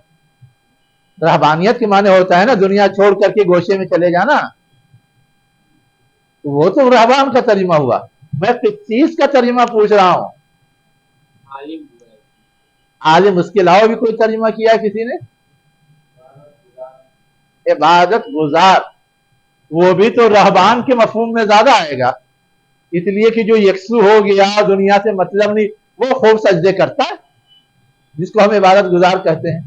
رہبانیت کے معنی ہوتا ہے نا دنیا چھوڑ کر کے گوشے میں چلے جانا، تو وہ تو رہبان کا ترجمہ ہوا۔ میں قسیس کا ترجمہ پوچھ رہا ہوں۔ عالم بھی ہے۔ عالم، اس کے علاوہ بھی کوئی ترجمہ کیا ہے کسی نے؟ عبادت گزار، وہ بھی تو رہبان کے مفہوم میں زیادہ آئے گا، اس لیے کہ جو یکسو ہو گیا، دنیا سے مطلب نہیں، وہ خوب سجدے کرتا ہے جس کو ہم عبادت گزار کہتے ہیں۔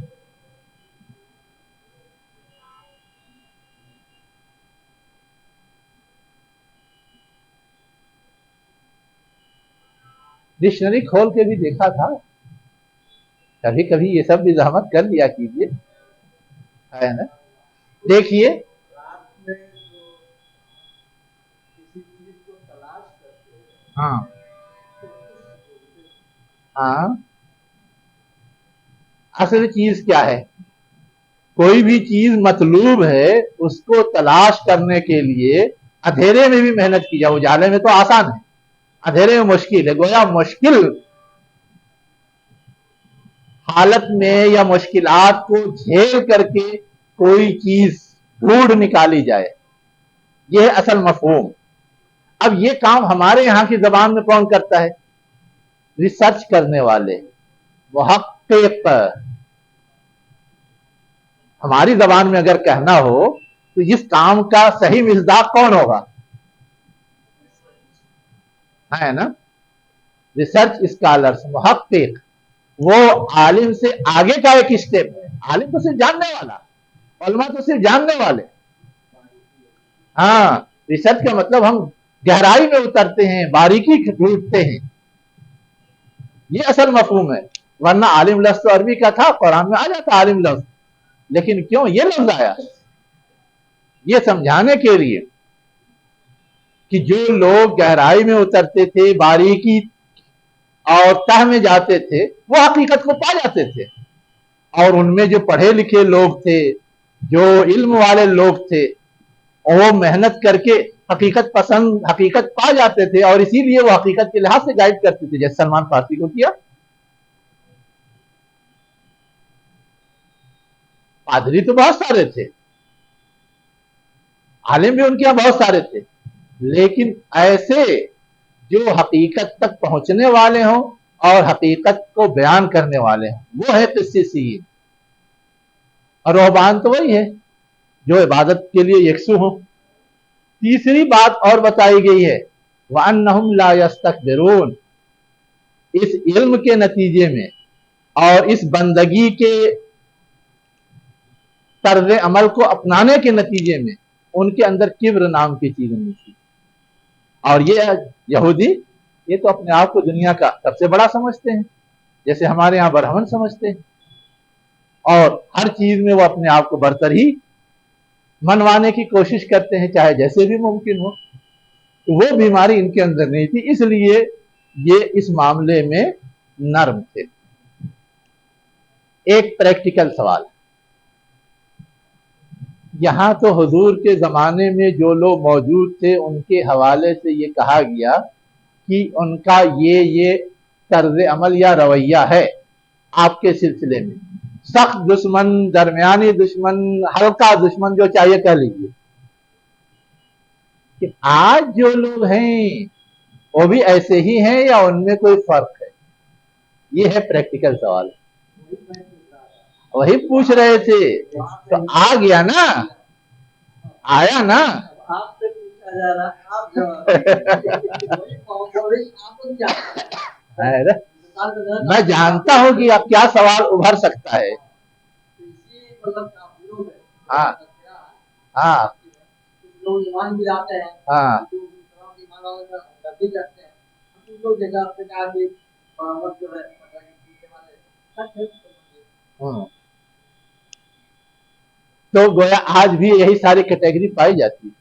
ڈکشنری کھول کے بھی دیکھا تھا، کبھی کبھی یہ سب بھی زحمت کر لیا کیجیے، ہے نا؟ دیکھیے، ہاں ہاں، اصل چیز کیا ہے؟ کوئی بھی چیز مطلوب ہے، اس کو تلاش کرنے کے لیے اندھیرے میں بھی محنت کی جائے، اجالے میں تو آسان ہے، اندھیرے میں مشکل ہے۔ گویا مشکل حالت میں یا مشکلات کو جھیل کر کے کوئی چیز ڈھونڈ نکالی جائے، یہ ہے اصل مفہوم۔ اب یہ کام ہمارے یہاں کی زبان میں کون کرتا ہے؟ ریسرچ کرنے والے، محقق، ہماری زبان میں اگر کہنا ہو تو اس کام کا صحیح مصداق کون ہوگا؟ ہے نا، ریسرچ اسکالرس، محقق، وہ عالم سے آگے کا ایک اسٹیپ ہے. عالم تو صرف جاننے والا، علماء تو صرف جاننے والے. ہاں، ریسرچ کا مطلب ہم گہرائی میں اترتے ہیں، باریکی ڈھونڈتے ہیں، یہ اصل مفہوم ہے. ورنہ عالم لفظ تو عربی کا تھا، قرآن میں آ جاتا عالم لفظ، لیکن کیوں یہ لفظ آیا؟ یہ سمجھانے کے لیے کہ جو لوگ گہرائی میں اترتے تھے، باریکی اور تہ میں جاتے تھے، وہ حقیقت کو پا جاتے تھے. اور ان میں جو پڑھے لکھے لوگ تھے، جو علم والے لوگ تھے، وہ محنت کر کے حقیقت پسند، حقیقت پا جاتے تھے، اور اسی لیے وہ حقیقت کے لحاظ سے گائیڈ کرتے تھے، جیسے سلمان فارسی کو کیا. پادری تو بہت سارے تھے، عالم بھی ان کے یہاں بہت سارے تھے، لیکن ایسے جو حقیقت تک پہنچنے والے ہوں اور حقیقت کو بیان کرنے والے ہیں، وہ ہے قسیسین. اور رہبان تو وہی ہے جو عبادت کے لیے یکسو ہوں. تیسری بات اور بتائی گئی ہے، وَأَنَّهُمْ لَا يَسْتَكْبِرُونَ. اس علم کے نتیجے میں اور اس بندگی کے طرز عمل کو اپنانے کے نتیجے میں ان کے اندر کبر نام کی چیز نہیں تھی. اور یہ یہودی، یہ تو اپنے آپ کو دنیا کا سب سے بڑا سمجھتے ہیں، جیسے ہمارے یہاں برہمن سمجھتے ہیں، اور ہر چیز میں وہ اپنے آپ کو برتر ہی منوانے کی کوشش کرتے ہیں، چاہے جیسے بھی ممکن ہو. تو وہ بیماری ان کے اندر نہیں تھی، اس لیے یہ اس معاملے میں نرم تھے. ایک پریکٹیکل سوال، یہاں تو حضور کے زمانے میں جو لوگ موجود تھے ان کے حوالے سے یہ کہا گیا کہ ان کا یہ طرز عمل یا رویہ ہے آپ کے سلسلے میں. سخت دشمن، درمیانی دشمن، ہلکا دشمن، جو چاہیے کہہ لیجیے. کہ آج جو لوگ ہیں وہ بھی ایسے ہی ہیں یا ان میں کوئی فرق ہے؟ یہ ہے پریکٹیکل سوال. وہی پوچھ رہے تھے تو آ گیا نا، آیا نا. آپ سے پوچھا جا رہا، آپ جواب میں جانتا ہوں کہ اب کیا سوال ابھر سکتا ہے. ہاں ہاں ہاں تو گویا آج بھی یہی ساری کیٹیگری پائی جاتی ہے.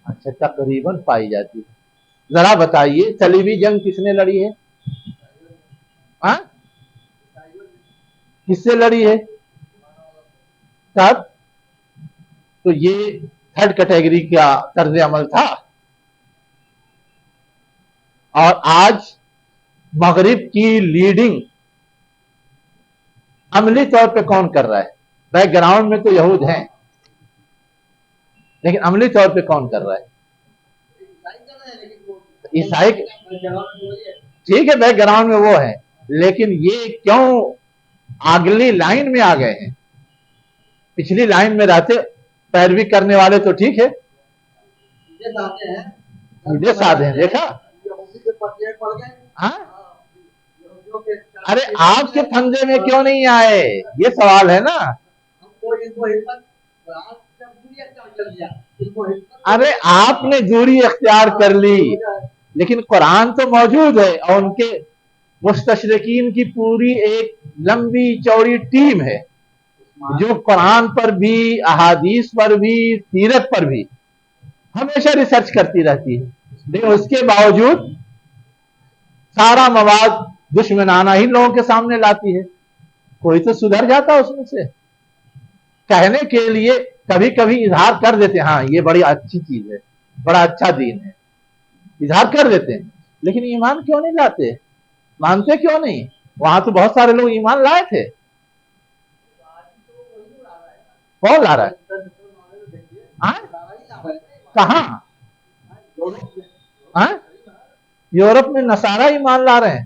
اچھا، تقریباً پائی جاتی ہے. ذرا بتائیے صلیبی جنگ کس نے لڑی ہے؟ ہاں، کس سے لڑی ہے؟ تب تو یہ تھرڈ کیٹیگری کا طرز عمل تھا. اور آج مغرب کی لیڈنگ عملی طور پہ کون کر رہا ہے؟ بیک گراؤنڈ میں تو یہود ہیں، لیکن عملی طور پہ کون کر رہا ہے؟ عیسائی. ٹھیک ہے، بیک گراؤنڈ میں وہ ہے، لیکن یہ کیوں اگلی لائن میں آ گئے ہیں؟ پچھلی لائن میں رہتے پیروی کرنے والے تو ٹھیک ہے، سیدھے سادے ہیں. دیکھا؟ ہاں، ارے آپ کے پھندے میں کیوں نہیں آئے، یہ سوال ہے نا. ارے آپ نے دوری اختیار کر لی، لیکن قرآن تو موجود ہے، اور ان کے مستشرقین کی پوری ایک لمبی چوڑی ٹیم ہے جو قرآن پر بھی، احادیث پر بھی، سیرت پر بھی ہمیشہ ریسرچ کرتی رہتی ہے. لیکن اس کے باوجود سارا مواد دشمنانہ ہی لوگوں کے سامنے لاتی ہے. کوئی تو سدھر جاتا اس میں سے. کہنے کے لیے کبھی کبھی اظہار کر دیتے ہیں، ہاں یہ بڑی اچھی چیز ہے، بڑا اچھا دین ہے، اظہار کر دیتے ہیں، لیکن ایمان کیوں نہیں لاتے؟ مانتے کیوں نہیں؟ وہاں تو بہت سارے لوگ ایمان لائے تھے. کون لا رہا ہے؟ کہاں؟ یورپ میں نصارہ ایمان لا رہے ہیں.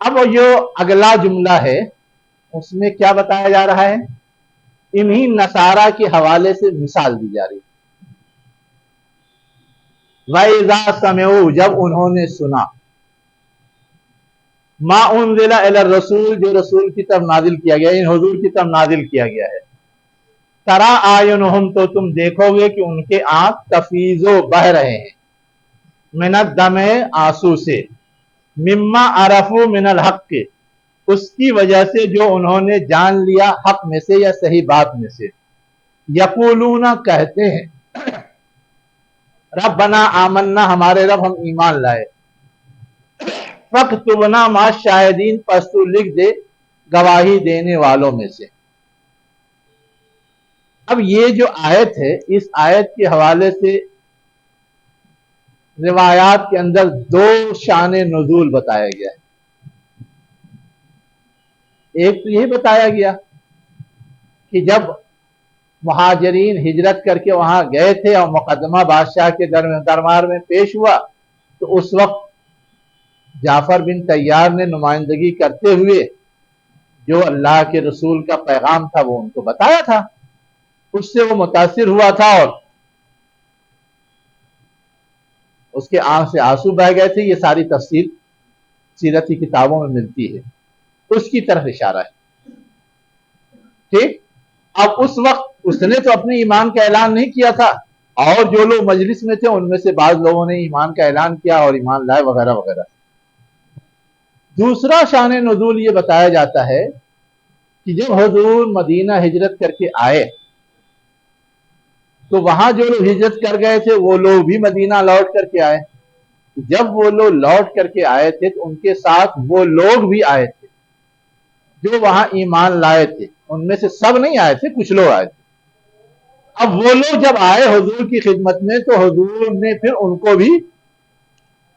اب جو اگلا جملہ ہے اس میں کیا بتایا جا رہا ہے؟ انہی نصارہ کے حوالے سے مثال دی جا رہی ہے۔ وَإِذَا سَمِعُوا، جب انہوں نے سنا، ما انزل الی الرسول، جو رسول کی طرف نازل کیا گیا، ان حضور کی طرف نازل کیا گیا ہے، ترا اعینہم، تو تم دیکھو گے کہ ان کے آنکھ تفیض بہ رہے ہیں، من الدم، آنسو سے، مما عرفوا من الحق، اس کی وجہ سے جو انہوں نے جان لیا حق میں سے یا صحیح بات میں سے، یقولون، کہتے ہیں، ربنا آمنا، ہمارے رب ہم ایمان لائے، فاکتبنا مع الشاہدین، پس تو لکھ دے گواہی دینے والوں میں سے۔ اب یہ جو آیت ہے، اس آیت کے حوالے سے روایات کے اندر دو شان نزول بتایا گیا ہے۔ ایک تو یہی بتایا گیا کہ جب مہاجرین ہجرت کر کے وہاں گئے تھے اور مقدمہ بادشاہ کے دربار میں پیش ہوا، تو اس وقت جعفر بن طیار نے نمائندگی کرتے ہوئے جو اللہ کے رسول کا پیغام تھا وہ ان کو بتایا تھا، اس سے وہ متاثر ہوا تھا اور اس کے آنکھ سے آنسو بہ گئے تھے۔ یہ ساری تفصیل سیرت کی کتابوں میں ملتی ہے، اس کی طرف اشارہ ہے۔ ٹھیک، اب اس وقت اس نے تو اپنے ایمان کا اعلان نہیں کیا تھا، اور جو لوگ مجلس میں تھے ان میں سے بعض لوگوں نے ایمان کا اعلان کیا اور ایمان لائے وغیرہ وغیرہ۔ دوسرا شان نزول یہ بتایا جاتا ہے کہ جب حضور مدینہ ہجرت کر کے آئے تو وہاں جو لوگ ہجرت کر گئے تھے وہ لوگ بھی مدینہ لوٹ کر کے آئے۔ جب وہ لوگ لوٹ کر کے آئے تھے تو ان کے ساتھ وہ لوگ بھی آئے تھے جو وہاں ایمان لائے تھے، ان میں سے سب نہیں آئے تھے، کچھ لوگ آئے تھے۔ اب وہ لوگ جب آئے حضور کی خدمت میں تو حضور نے پھر ان کو بھی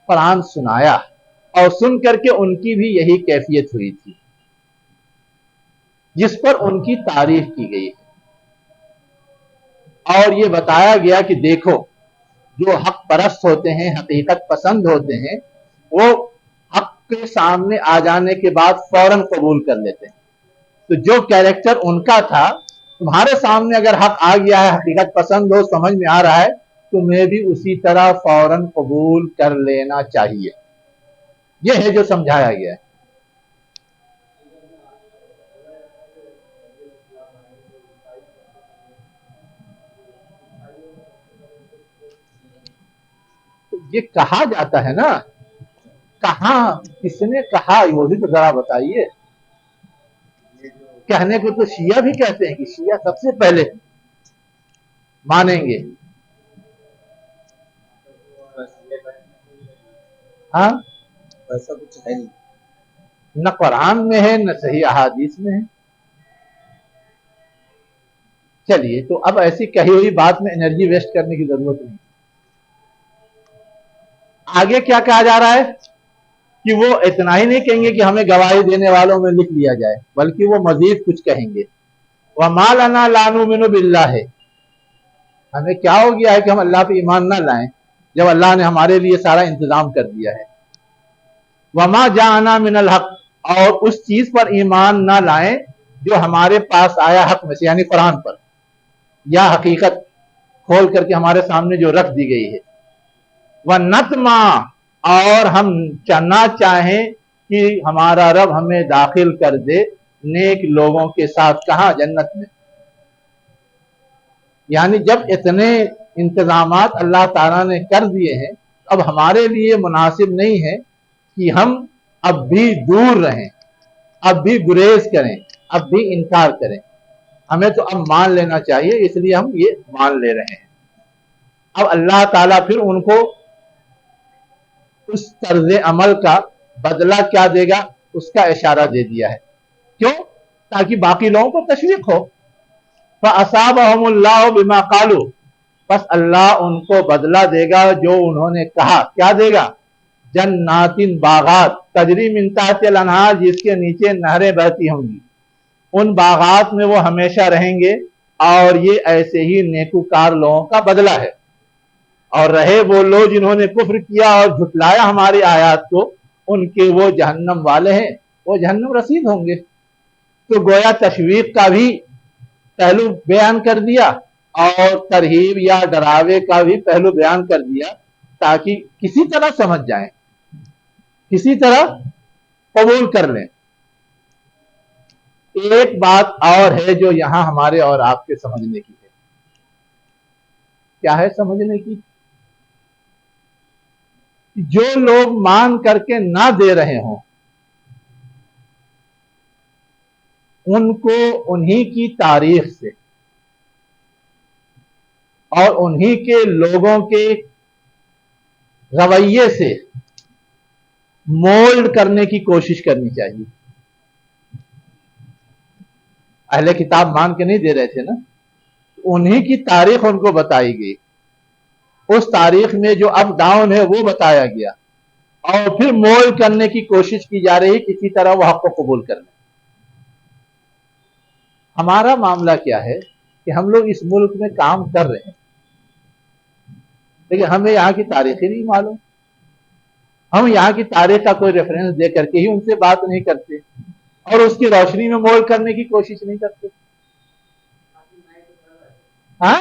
قرآن سنایا، اور سن کر کے ان کی بھی یہی کیفیت ہوئی تھی جس پر ان کی تعریف کی گئی ہے، اور یہ بتایا گیا کہ دیکھو جو حق پرست ہوتے ہیں، حقیقت پسند ہوتے ہیں، وہ حق کے سامنے آ جانے کے بعد فوراً قبول کر لیتے ہیں۔ تو جو کیریکٹر ان کا تھا، تمہارے سامنے اگر حق آ گیا ہے، حقیقت پسند ہو، سمجھ میں آ رہا ہے، تمہیں بھی اسی طرح فوراً قبول کر لینا چاہیے۔ یہ ہے جو سمجھایا گیا ہے۔ یہ کہا جاتا ہے نا، کہاں کس نے کہا وہ بھی تو ذرا بتائیے۔ کہنے کو تو شیعہ بھی کہتے ہیں کہ شیعہ سب سے پہلے مانیں گے۔ ہاں، ایسا کچھ ہے نہیں، نہ قرآن میں ہے نہ صحیح احادیث میں ہے۔ چلیے، تو اب ایسی کہی ہوئی بات میں انرجی ویسٹ کرنے کی ضرورت نہیں۔ آگے کیا کہا جا رہا ہے کہ وہ اتنا ہی نہیں کہیں گے کہ ہمیں گواہی دینے والوں میں لکھ لیا جائے، بلکہ وہ مزید کچھ کہیں گے۔ وَمَا لَنَا لَا نُؤْمِنُ بِاللَّهِ، ہمیں کیا ہو گیا ہے کہ ہم اللہ پہ ایمان نہ لائیں جب اللہ نے ہمارے لیے سارا انتظام کر دیا ہے۔ وَمَا جَاءَنَا مِنَ الْحَقِّ، اور اس چیز پر ایمان نہ لائیں جو ہمارے پاس آیا حق میں سے، یعنی قرآن پر، یا حقیقت کھول کر کے ہمارے سامنے جو رکھ دی گئی ہے۔ وَنَطْمَعَ، اور ہم نہ چاہیں کہ ہمارا رب ہمیں داخل کر دے نیک لوگوں کے ساتھ، کہاں؟ جنت میں۔ یعنی جب اتنے انتظامات اللہ تعالیٰ نے کر دیے ہیں، اب ہمارے لیے مناسب نہیں ہے کہ ہم اب بھی دور رہیں، اب بھی گریز کریں، اب بھی انکار کریں۔ ہمیں تو اب مان لینا چاہیے، اس لیے ہم یہ مان لے رہے ہیں۔ اب اللہ تعالیٰ پھر ان کو اس طرز عمل کا بدلہ کیا دے گا اس کا اشارہ دے دیا ہے۔ کیوں؟ تاکہ باقی لوگوں کو تشویق ہو۔ فَأَصَابَهُمُ اللَّهُ بِمَا قَالُوا، بس اللہ ان کو بدلہ دے گا جو انہوں نے کہا۔ کیا دے گا؟ جنات، باغات، تجری من تحت الانہار، جس کے نیچے نہریں بہتی ہوں گی، ان باغات میں وہ ہمیشہ رہیں گے، اور یہ ایسے ہی نیکوکار لوگوں کا بدلہ ہے۔ اور رہے وہ لوگ جنہوں نے کفر کیا اور جھٹلایا ہماری آیات کو، ان کے وہ جہنم والے ہیں، وہ جہنم رسید ہوں گے۔ تو گویا تشویق کا بھی پہلو بیان کر دیا اور ترہیب یا ڈراوے کا بھی پہلو بیان کر دیا، تاکہ کسی طرح سمجھ جائیں، کسی طرح قبول کر لیں۔ ایک بات اور ہے جو یہاں ہمارے اور آپ کے سمجھنے کی ہے۔ کیا ہے سمجھنے کی؟ جو لوگ مان کر کے نہ دے رہے ہوں، ان کو انہی کی تاریخ سے اور انہی کے لوگوں کے رویے سے مولڈ کرنے کی کوشش کرنی چاہیے۔ اہل کتاب مان کے نہیں دے رہے تھے نا، انہی کی تاریخ ان کو بتائی گئی، اس تاریخ میں جو اپ ڈاؤن ہے وہ بتایا گیا، اور پھر مولڈ کرنے کی کوشش کی جا رہی کسی طرح وہ حق کو قبول کرنے۔ ہمارا معاملہ کیا ہے کہ ہم لوگ اس ملک میں کام کر رہے ہیں، لیکن ہمیں یہاں کی تاریخ ہی نہیں معلوم، ہم یہاں کی تاریخ کا کوئی ریفرنس دے کر کے ہی ان سے بات نہیں کرتے اور اس کی روشنی میں مولڈ کرنے کی کوشش نہیں کرتے۔ ہاں،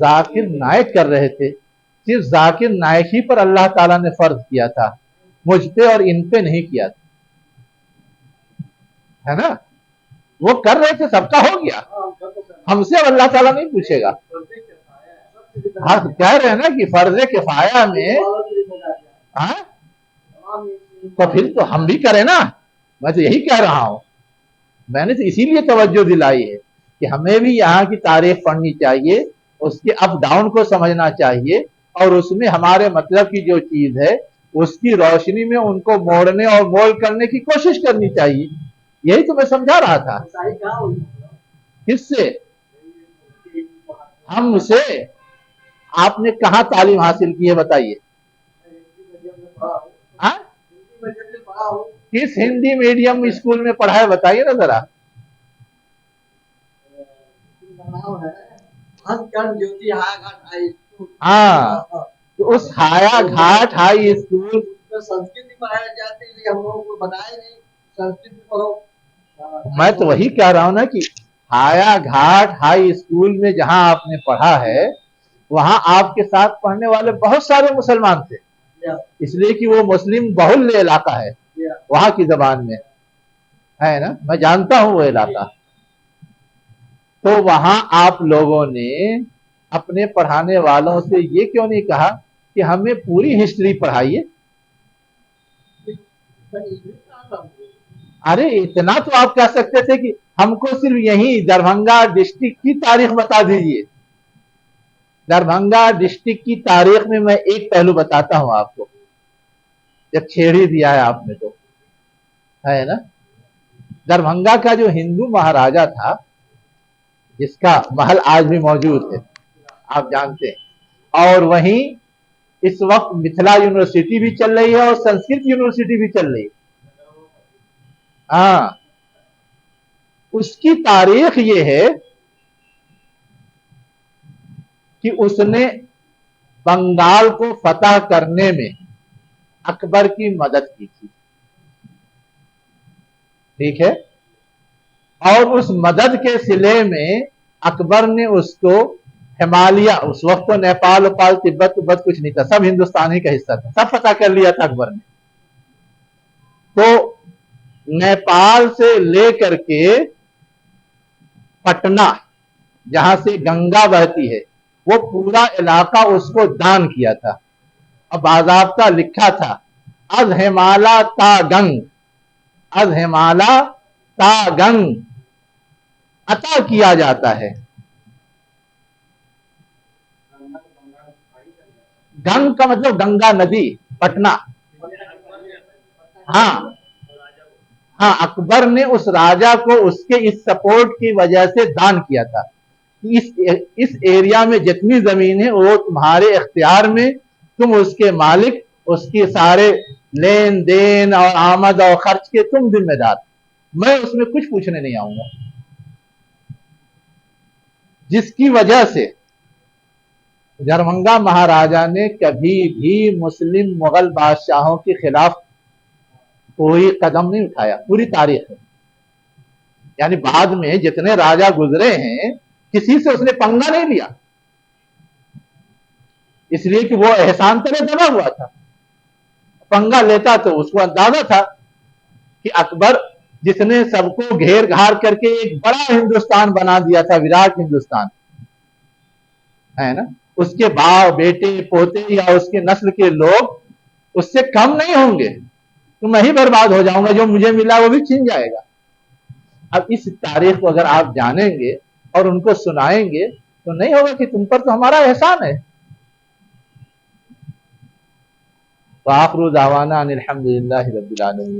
ذاکر نائک کر رہے تھے، صرف ذاکر نائک ہی پر اللہ تعالیٰ نے فرض کیا تھا، مجھ پہ اور ان پہ نہیں کیا تھا، ہے نا؟ وہ کر رہے تھے، سب کا ہو گیا، ہم سے اب اللہ تعالیٰ نہیں پوچھے گا۔ ہاں، کہہ رہے ہیں نا کہ فرض کفایہ میں، ہاں تو پھر تو ہم بھی کریں نا، میں تو یہی کہہ رہا ہوں، میں نے تو اسی لیے توجہ دلائی ہے کہ ہمیں بھی یہاں کی تاریخ پڑھنی چاہیے، اس کے اپ ڈاؤن کو سمجھنا چاہیے، اور اس میں ہمارے مطلب کی جو چیز ہے اس کی روشنی میں ان کو موڑنے اور مول کرنے کی کوشش کرنی چاہیے۔ یہی تو میں سمجھا رہا تھا۔ کس سے؟ ہم سے؟ آپ نے کہاں تعلیم حاصل کی ہے بتائیے؟ ہاں؟ کس ہندی میڈیم اسکول میں پڑھا ہے بتائیے نا ذرا۔ ہاں، تو اس ہایا گھاٹ ہائی اسکول سنسکرت بھی پڑھایا جاتے ہیں، ہم لوگوں کو بتایا نہیں سنسکرت بھی پڑھو۔ میں تو وہی کہہ رہا ہوں نا کہ ہایا گھاٹ ہائی اسکول میں جہاں آپ نے پڑھا ہے وہاں آپ کے ساتھ پڑھنے والے بہت سارے مسلمان تھے، اس لیے کہ وہ مسلم بہل علاقہ ہے، وہاں کی زبان میں ہے نا، میں جانتا ہوں وہ علاقہ۔ تو وہاں آپ لوگوں نے اپنے پڑھانے والوں سے یہ کیوں نہیں کہا کہ ہمیں پوری ہسٹری پڑھائیے؟ ارے اتنا تو آپ کہہ سکتے تھے کہ ہم کو صرف یہی دربھنگا ڈسٹرکٹ کی تاریخ بتا دیجئے۔ دربھنگا ڈسٹرکٹ کی تاریخ میں میں ایک پہلو بتاتا ہوں آپ کو، جب چھیڑ ہی دیا ہے آپ نے تو، ہے نا؟ دربھنگا کا جو ہندو مہاراجا تھا، جس کا محل آج بھی موجود ہے، آپ جانتے ہیں، اور وہیں اس وقت متھلا یونیورسٹی بھی چل رہی ہے اور سنسکرت یونیورسٹی بھی چل رہی ہے۔ ہاں، اس کی تاریخ یہ ہے کہ اس نے بنگال کو فتح کرنے میں اکبر کی مدد کی تھی، ٹھیک ہے، اور اس مدد کے صلے میں اکبر نے اس کو ہمالیہ، اس وقت تو نیپال وپال تبت کچھ نہیں تھا، سب ہندوستان ہی کا حصہ تھا، سب فتح کر لیا تھا اکبر نے۔ تو نیپال سے لے کر کے پٹنہ جہاں سے گنگا بہتی ہے وہ پورا علاقہ اس کو دان کیا تھا، اور باضابطہ لکھا تھا از ہمالا تا گنگ، از ہمالا تا گنگ عطا کیا جاتا ہے۔ گنگ کا مطلب گنگا ندی، پٹنہ۔ ہاں ہاں، اکبر نے اس راجا کو اس کے اس سپورٹ کی وجہ سے دان کیا تھا، اس ایریا میں جتنی زمین ہے وہ تمہارے اختیار میں، تم اس کے مالک، اس کے سارے لین دین اور آمد اور خرچ کے تم ذمہ دار، میں اس میں کچھ پوچھنے نہیں آؤں گا۔ جس کی وجہ سے دربھنگا مہاراجا نے کبھی بھی مسلم مغل بادشاہوں کے خلاف کوئی قدم نہیں اٹھایا پوری تاریخ میں. یعنی بعد میں جتنے راجا گزرے ہیں کسی سے اس نے پنگا نہیں لیا، اس لیے کہ وہ احسان تلے دبا ہوا تھا. پنگا لیتا تو اس کو اندازہ تھا کہ اکبر جس نے سب کو گھیر گھار کر کے ایک بڑا ہندوستان بنا دیا تھا، وراٹ ہندوستان ہے نا، اس کے باپ بیٹے پوتے یا اس کے نسل کے لوگ اس سے کم نہیں ہوں گے. تو میں ہی برباد ہو جاؤں گا، جو مجھے ملا وہ بھی چھین جائے گا. اب اس تاریخ کو اگر آپ جانیں گے اور ان کو سنائیں گے تو نہیں ہوگا کہ تم پر تو ہمارا احسان ہے. وآخر دعوانا ان الحمد للہ رب العالمین.